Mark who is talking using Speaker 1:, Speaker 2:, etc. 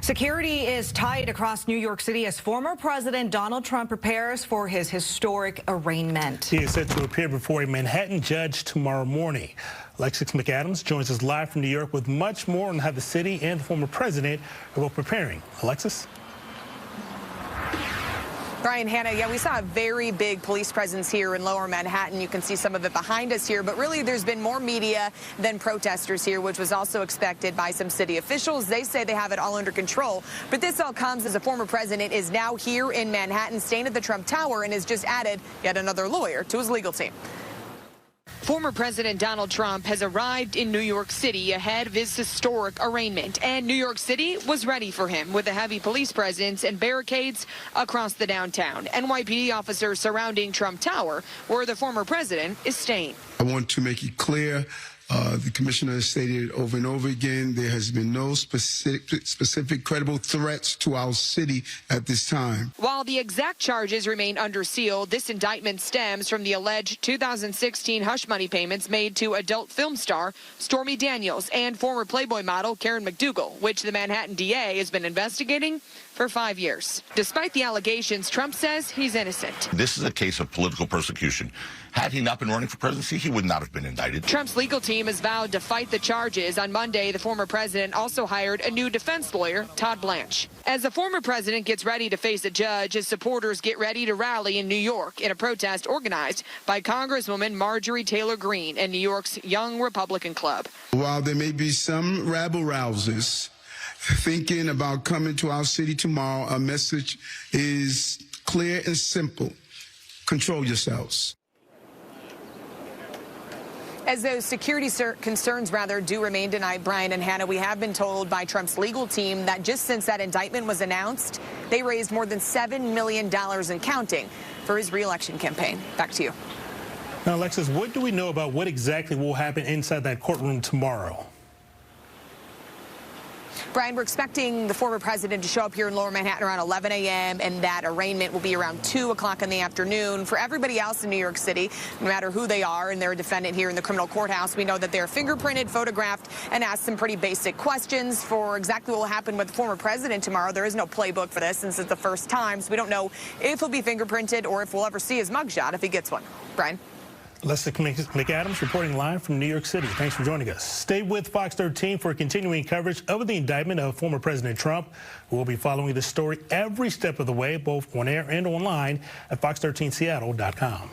Speaker 1: Security is tight across New York City as former President Donald Trump prepares for his historic arraignment.
Speaker 2: He is set to appear before a Manhattan judge tomorrow morning. Alexis McAdams joins us live from New York with much more on how the city and the former president are both preparing. Alexis?
Speaker 3: Brian, Hannah, yeah, we saw a very big police presence here in Lower Manhattan. You can see some of it behind us here, but really there's been more media than protesters here, which was also expected by some city officials. They say they have it all under control, but this all comes as the former president is now here in Manhattan, staying at the Trump Tower, and has just added yet another lawyer to his legal team. Former President Donald Trump has arrived in New York City ahead of his historic arraignment, and New York City was ready for him with a heavy police presence and barricades across the downtown. NYPD officers surrounding Trump Tower, where the former president is staying.
Speaker 4: I want to make it clear, the commissioner has stated over and over again, there has been no specific credible threats to our city at this time.
Speaker 3: While the exact charges remain under seal, this indictment stems from the alleged 2016 hush money payments made to adult film star Stormy Daniels and former Playboy model Karen McDougal, which the Manhattan DA has been investigating for 5 years. Despite the allegations, Trump says he's innocent.
Speaker 5: This is a case of political persecution. Had he not been running for presidency, he would not have been indicted.
Speaker 3: Trump's legal team has vowed to fight the charges. On Monday, the former president also hired a new defense lawyer, Todd Blanche. As the former president gets ready to face a judge, his supporters get ready to rally in New York in a protest organized by Congresswoman Marjorie Taylor Greene and New York's Young Republican Club.
Speaker 4: While there may be some rabble-rousers thinking about coming to our city tomorrow, our message is clear and simple. Control yourselves.
Speaker 3: As those security concerns do remain tonight, Brian and Hannah, we have been told by Trump's legal team that just since that indictment was announced, they raised more than $7 million and counting for his re-election campaign. Back to you.
Speaker 2: Now, Alexis, what do we know about what exactly will happen inside that courtroom tomorrow?
Speaker 3: Brian, we're expecting the former president to show up here in Lower Manhattan around 11 a.m., and that arraignment will be around 2 o'clock in the afternoon. For everybody else in New York City, no matter who they are, and they're a defendant here in the criminal courthouse, we know that they're fingerprinted, photographed, and asked some pretty basic questions for exactly what will happen with the former president tomorrow. There is no playbook for this since it's the first time, so we don't know if he'll be fingerprinted or if we'll ever see his mugshot if he gets one. Brian?
Speaker 2: Alexis McAdams reporting live from New York City. Thanks for joining us. Stay with Fox 13 for continuing coverage of the indictment of former President Trump. We'll be following this story every step of the way, both on air and online at fox13seattle.com.